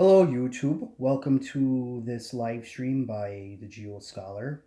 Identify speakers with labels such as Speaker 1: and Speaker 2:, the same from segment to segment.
Speaker 1: Hello, YouTube. Welcome to this live stream by the Geo Scholar.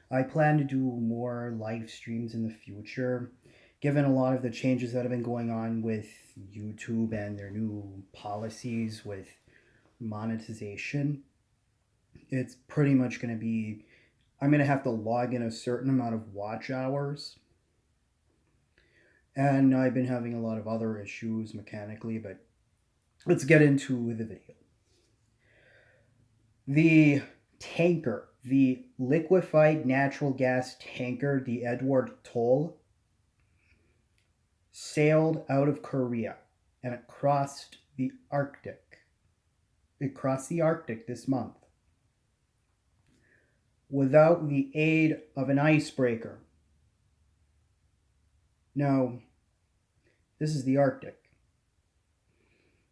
Speaker 1: I plan to do more live streams in the future, given a lot of the changes that have been going on with YouTube and their new policies with monetization. It's pretty much going to be, I'm going to have to log in a certain amount of watch hours. And I've been having a lot of other issues mechanically, but let's get into the video. The tanker, the liquefied natural gas tanker, the Edward Toll, sailed out of Korea and it crossed the Arctic. It crossed the Arctic this month without the aid of an icebreaker. Now, this is the Arctic.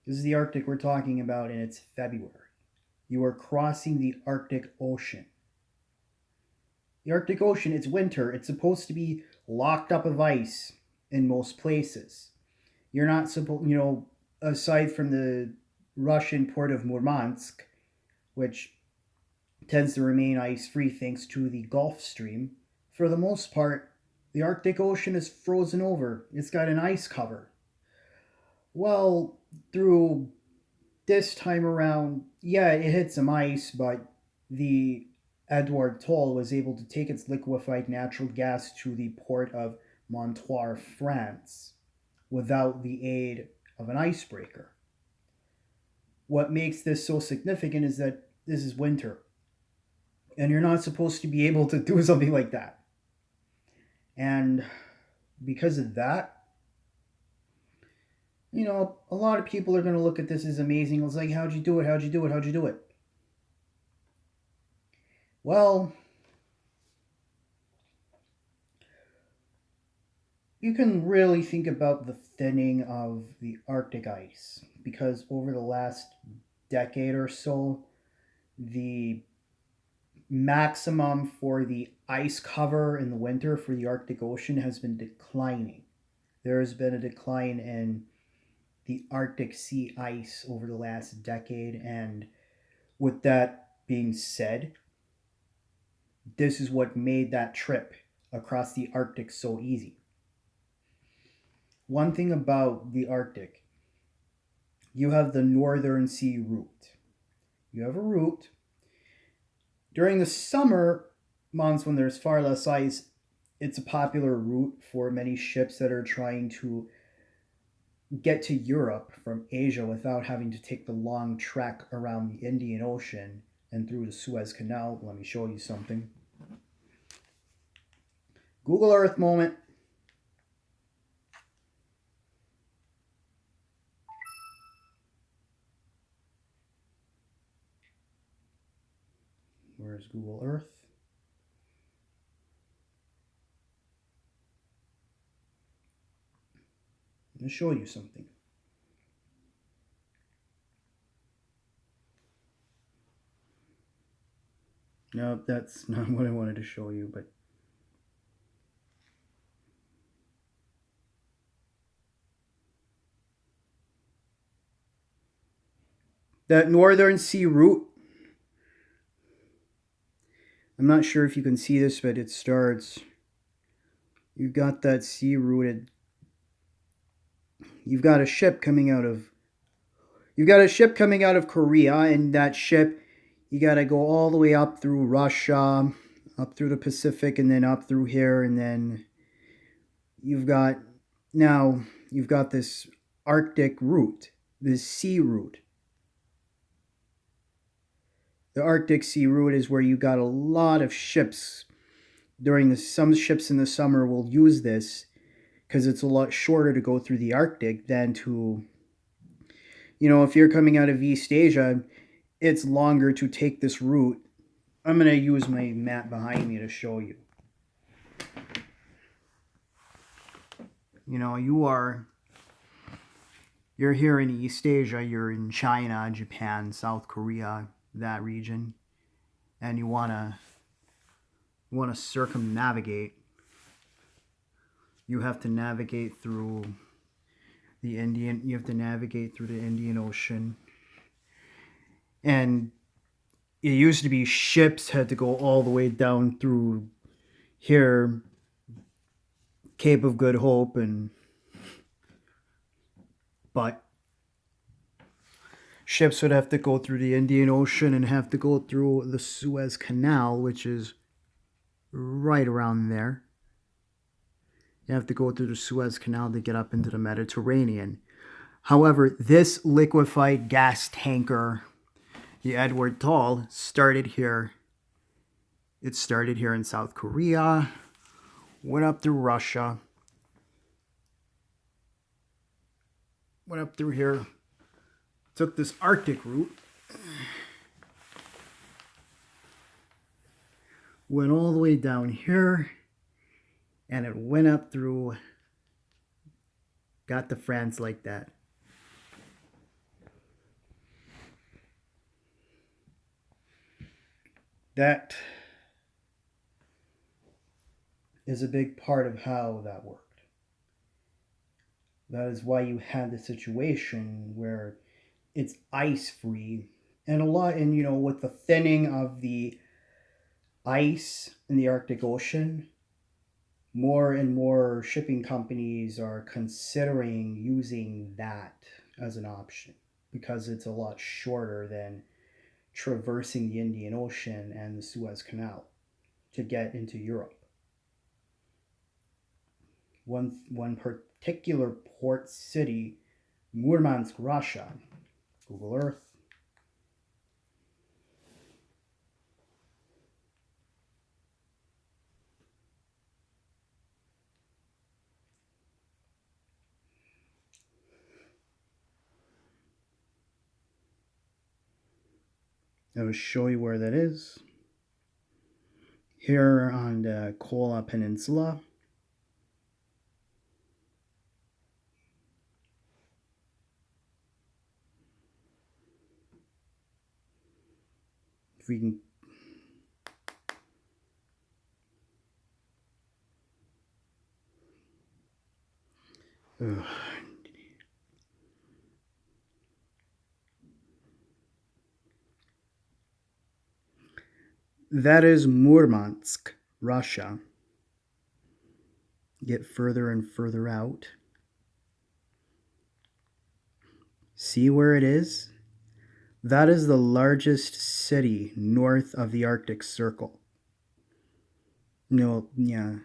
Speaker 1: This is the Arctic we're talking about, and it's February. You are crossing the Arctic Ocean. The Arctic Ocean, it's winter. It's supposed to be locked up of ice in most places. You're not supposed, aside from the Russian port of Murmansk, which tends to remain ice free thanks to the Gulf Stream, for the most part, the Arctic Ocean is frozen over. It's got an ice cover. Well, through this time around, yeah, it hit some ice, but the Edward Toll was able to take its liquefied natural gas to the port of Montoire, France, without the aid of an icebreaker. What makes this so significant is that this is winter, and you're not supposed to be able to do something like that. And because of that, a lot of people are going to look at this as amazing. It's like, how'd you do it? How'd you do it? How'd you do it? Well, you can really think about the thinning of the Arctic ice because over the last decade or so, the maximum for the ice cover in the winter for the Arctic Ocean has been declining. There has been a decline in the Arctic sea ice over the last decade, and with that being said, this is what made that trip across the Arctic so easy. One thing about the Arctic, you have the Northern Sea route. You have a route. During the summer months when there's far less ice, it's a popular route for many ships that are trying to get to Europe from Asia without having to take the long trek around the Indian Ocean and through the Suez Canal. Let me show you something. Google Earth moment. Where's Google Earth? I'm going to show you something. No, that's not what I wanted to show you, but that Northern Sea route, I'm not sure if you can see this, but it starts, you've got that sea route. You've got a ship coming out of Korea, and that ship, you got to go all the way up through Russia, up through the Pacific, and then up through here, and then you've got this Arctic route, this sea route. The Arctic Sea route is where you got a lot of ships some ships in the summer will use this because it's a lot shorter to go through the Arctic than to, if you're coming out of East Asia, it's longer to take this route. I'm going to use my map behind me to show you. You're here in East Asia, you're in China, Japan, South Korea, that region, and you want to circumnavigate. You have to navigate through the Indian Ocean, And it used to be ships had to go all the way down through here, Cape of Good Hope, and but ships would have to go through the Indian Ocean and have to go through the Suez Canal, which is right around there. You have to go through the Suez Canal to get up into the Mediterranean. However, this liquefied gas tanker, the Edward Tall, started here. It started here in South Korea, went up through Russia, went up through here, took this Arctic route, went all the way down here, and it went up through, got to France like that. That is a big part of how that worked. That is why you had the situation where it's ice free, and a lot, and with the thinning of the ice in the Arctic Ocean, more and more shipping companies are considering using that as an option because it's a lot shorter than traversing the Indian Ocean and the Suez Canal to get into Europe. One particular port city, Murmansk, Russia. Google Earth. I will show you where that is. Here on the Kola Peninsula. If we can that is Murmansk, Russia. Get further and further out. See where it is? That is the largest city north of the Arctic Circle. No, yeah.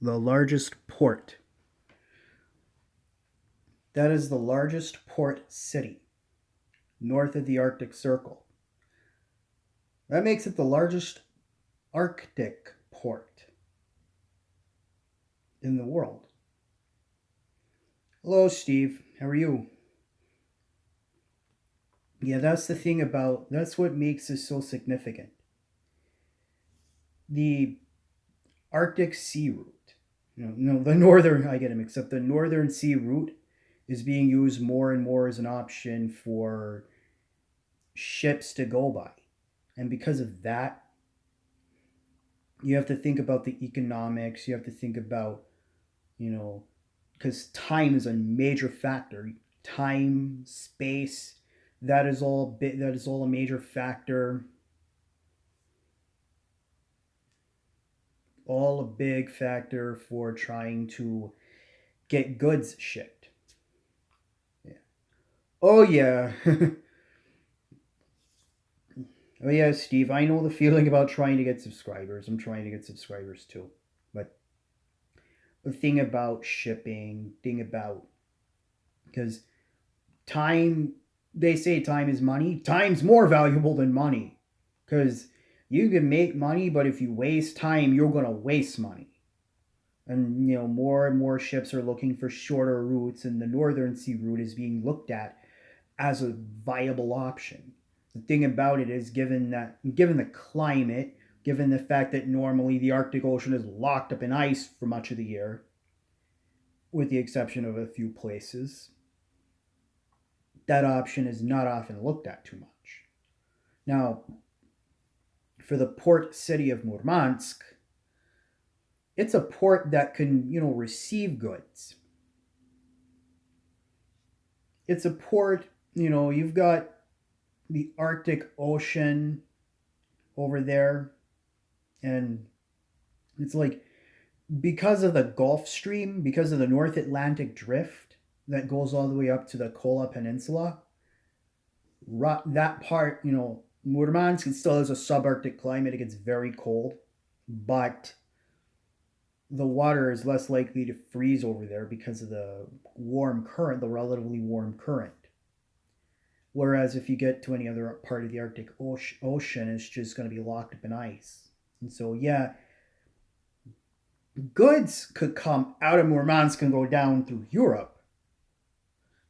Speaker 1: The largest port. That is the largest port city north of the Arctic Circle. That makes it the largest Arctic port in the world. Hello, Steve. How are you? Yeah, that's the thing about, that's what makes this so significant. The Arctic Sea Route, the northern, I get them, except the Northern Sea Route is being used more and more as an option for ships to go by. And because of that, you have to think about the economics, you have to think about, because time is a major factor. Time, space, that is all a major factor. All a big factor for trying to get goods shipped. Yeah. Oh yeah. Oh yeah, Steve, I know the feeling about trying to get subscribers. I'm trying to get subscribers too. But the thing about shipping, because time, they say time is money. Time's more valuable than money. Because you can make money, but if you waste time, you're going to waste money. And, more and more ships are looking for shorter routes, and the Northern Sea route is being looked at as a viable option. The thing about it is, given the climate, given the fact that normally the Arctic Ocean is locked up in ice for much of the year, with the exception of a few places, that option is not often looked at too much. Now, for the port city of Murmansk, it's a port that can, receive goods. it's a port. You've got the Arctic Ocean over there, and it's like because of the Gulf Stream, because of the North Atlantic Drift that goes all the way up to the Kola Peninsula, that part, Murmansk still has a subarctic climate. It gets very cold, but the water is less likely to freeze over there because of the warm current, the relatively warm current. Whereas if you get to any other part of the Arctic Ocean, it's just going to be locked up in ice. And so, yeah, goods could come out of Murmansk and go down through Europe,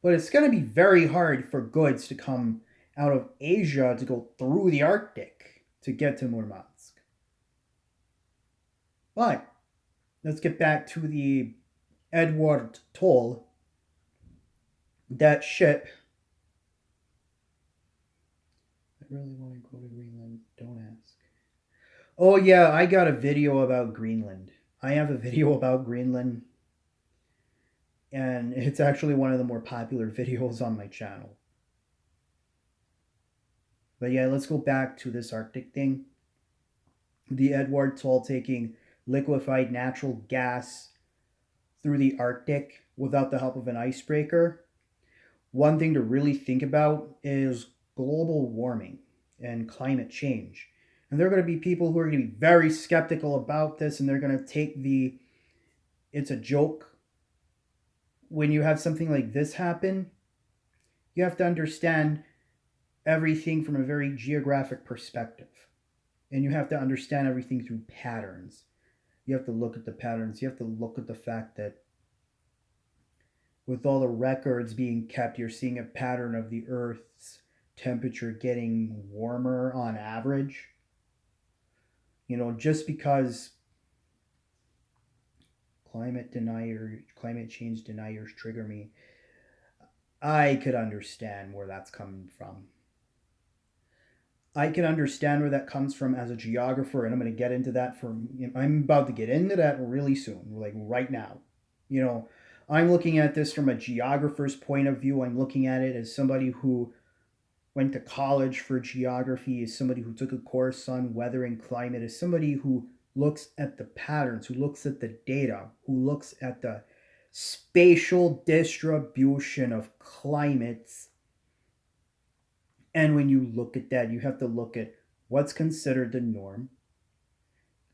Speaker 1: but it's going to be very hard for goods to come out of Asia to go through the Arctic to get to Murmansk. But let's get back to the Edward Toll. That ship. I really want to go to Greenland. Don't ask. Oh, yeah, I got a video about Greenland. I have a video about Greenland, and it's actually one of the more popular videos on my channel. But yeah, let's go back to this Arctic thing. The Edward Toll taking liquefied natural gas through the Arctic without the help of an icebreaker. One thing to really think about is global warming and climate change. And there are going to be people who are going to be very skeptical about this, and they're going to take it's a joke. When you have something like this happen, you have to understand everything from a very geographic perspective. And you have to understand everything through patterns. You have to look at the patterns. You have to look at the fact that with all the records being kept, you're seeing a pattern of the Earth's temperature getting warmer on average. Just because climate change deniers trigger me, I could understand where that's coming from. I can understand where that comes from as a geographer, and I'm going to get into that I'm about to get into that really soon, like right now. I'm looking at this from a geographer's point of view. I'm looking at it as somebody who went to college for geography, as somebody who took a course on weather and climate, as somebody who looks at the patterns, who looks at the data, who looks at the spatial distribution of climates. And when you look at that, you have to look at what's considered the norm.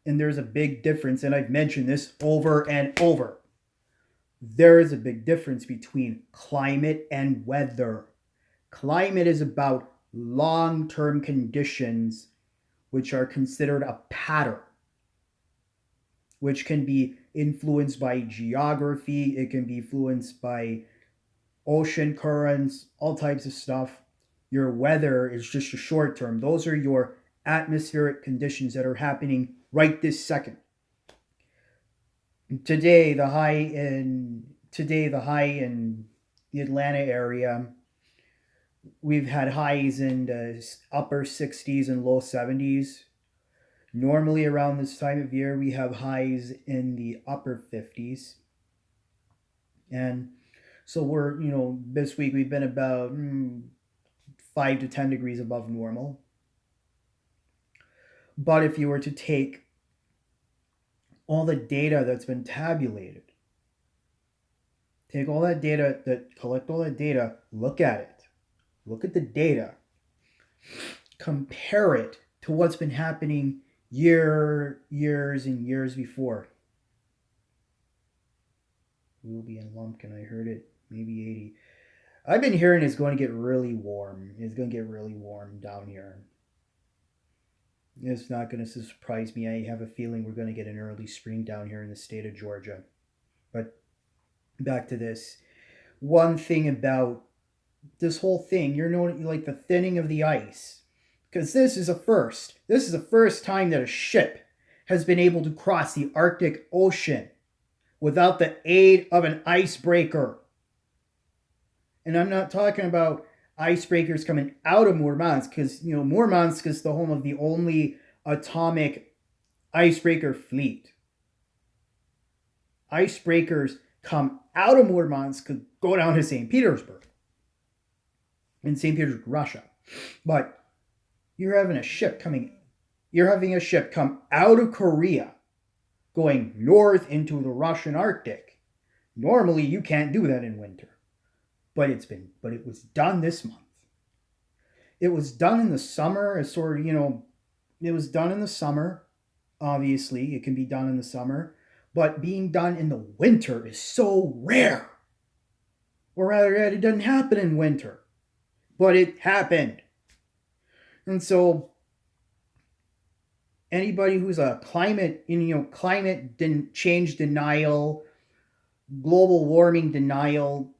Speaker 1: And there's a big difference, and I've mentioned this over and over. There is a big difference between climate and weather. Climate is about long-term conditions, which are considered a pattern, which can be influenced by geography. It can be influenced by ocean currents, all types of stuff. Your weather is just a short term. Those are your atmospheric conditions that are happening right this second. Today, the high in the Atlanta area, we've had highs in the upper 60s and low 70s. Normally around this time of year, we have highs in the upper 50s. And so we're, this week we've been about 5 to 10 degrees above normal. But if you were to take all the data that's been tabulated, collect all that data, look at it. Look at the data. Compare it to what's been happening years and years before. We'll be in Lumpkin. I heard it. Maybe 80. I've been hearing it's going to get really warm. It's going to get really warm down here. It's not going to surprise me. I have a feeling we're going to get an early spring down here in the state of Georgia. But back to this. One thing about this whole thing, like the thinning of the ice. Because this is a first. This is the first time that a ship has been able to cross the Arctic Ocean without the aid of an icebreaker. And I'm not talking about icebreakers coming out of Murmansk, because Murmansk is the home of the only atomic icebreaker fleet. Icebreakers come out of Murmansk, could go down to St. Petersburg. in St. Petersburg, Russia. But you're having a ship coming, you're having a ship come out of Korea going north into the Russian Arctic. Normally, you can't do that in winter, but it was done this month. It was done in the summer, as sort of, it was done in the summer. Obviously, it can be done in the summer, but being done in the winter is so rare. Or rather, it doesn't happen in winter, but it happened. And so, anybody who's a climate change denial, global warming denial,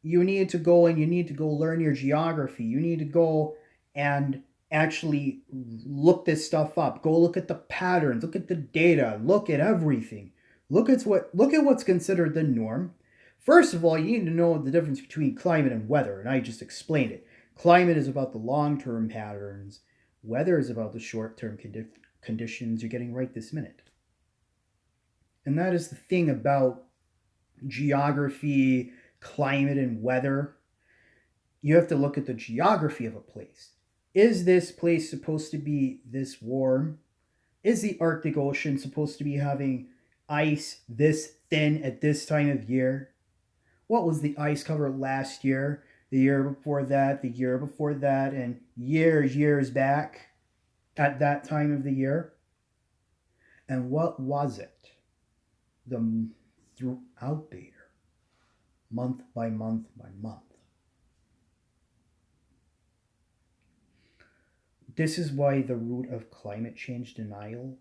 Speaker 1: you need to go and you need to go learn your geography. You need to go and actually look this stuff up. Go look at the patterns, look at the data, look at everything. Look at what's considered the norm. First of all, you need to know the difference between climate and weather, and I just explained it. Climate is about the long-term patterns. Weather is about the short-term conditions you're getting right this minute. And that is the thing about geography, climate, and weather. You have to look at the geography of a place. Is this place supposed to be this warm? Is the Arctic Ocean supposed to be having ice this thin at this time of year? What was the ice cover last year, the year before that, the year before that, and years back at that time of the year? And what was it throughout the year, month by month by month? This is why the root of climate change denial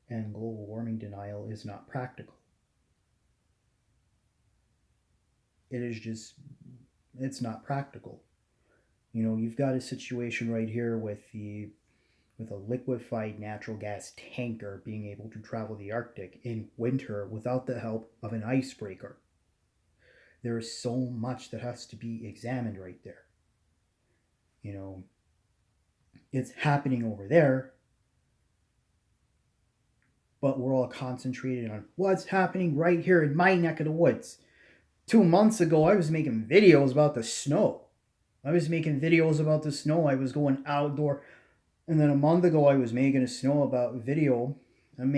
Speaker 1: and global warming denial is not practical. It's not practical. You've got a situation right here with a liquefied natural gas tanker being able to travel the Arctic in winter without the help of an icebreaker. There is so much that has to be examined right there. It's happening over there, but we're all concentrated on what's happening right here in my neck of the woods. 2 months ago, I was making videos about the snow. I was going outdoor. And then a month ago, I was making a snow about video. I'm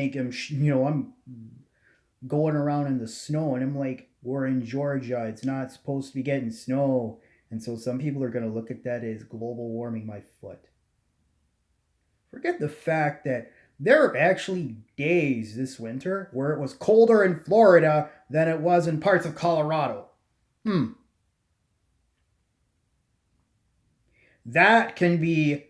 Speaker 1: going around in the snow, and I'm like, we're in Georgia. It's not supposed to be getting snow. And so some people are going to look at that as global warming my foot. Forget the fact that there are actually days this winter where it was colder in Florida than it was in parts of Colorado. That can be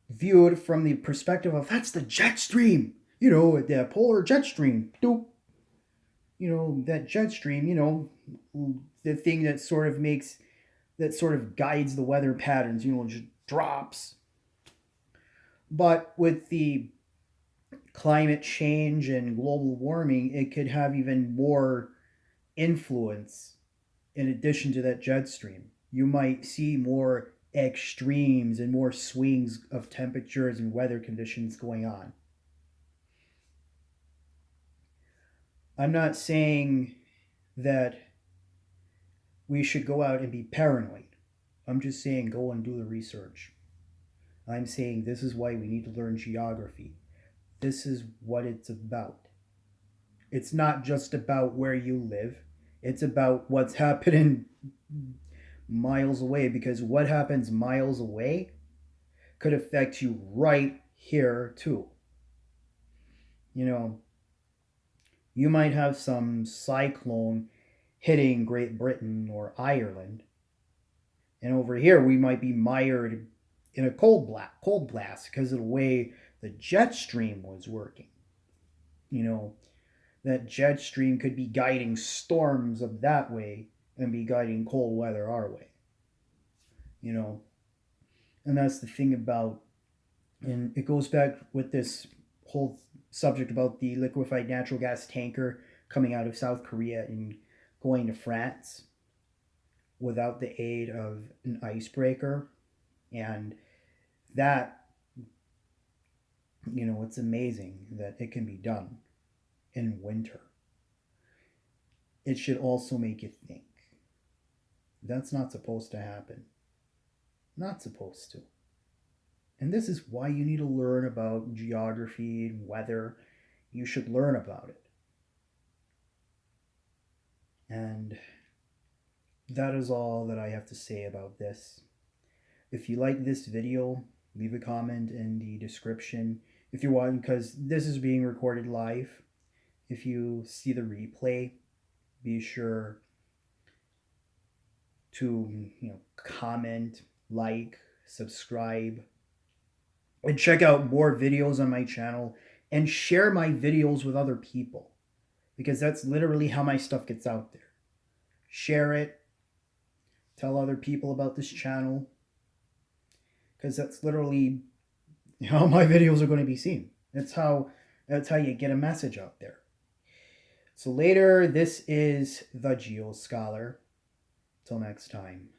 Speaker 1: viewed from the perspective of that's the jet stream, the polar jet stream. Doop. That jet stream, the thing that sort of guides the weather patterns, just drops. But with the climate change and global warming, it could have even more influence in addition to that jet stream. You might see more extremes and more swings of temperatures and weather conditions going on. I'm not saying that we should go out and be paranoid. I'm just saying go and do the research. I'm saying this is why we need to learn geography. This is what it's about. It's not just about where you live. It's about what's happening miles away, because what happens miles away could affect you right here too. You might have some cyclone hitting Great Britain or Ireland, and over here we might be mired in a cold blast because of the way the jet stream was working. That jet stream could be guiding storms of that way and be guiding cold weather our way. And that's the thing about, and it goes back with this whole subject about the liquefied natural gas tanker coming out of South Korea and going to France without the aid of an icebreaker. And that, it's amazing that it can be done in winter. It should also make you think. That's not supposed to happen. Not supposed to. And this is why you need to learn about geography and weather. You should learn about it. And that is all that I have to say about this. If you like this video, leave a comment in the description. If you want, because this is being recorded live. If you see the replay, be sure to comment, like, subscribe, and check out more videos on my channel and share my videos with other people, because that's literally how my stuff gets out there. Share it, tell other people about this channel, because that's literally how my videos are going to be seen. That's how you get a message out there. So later, this is the Geo Scholar. Till next time.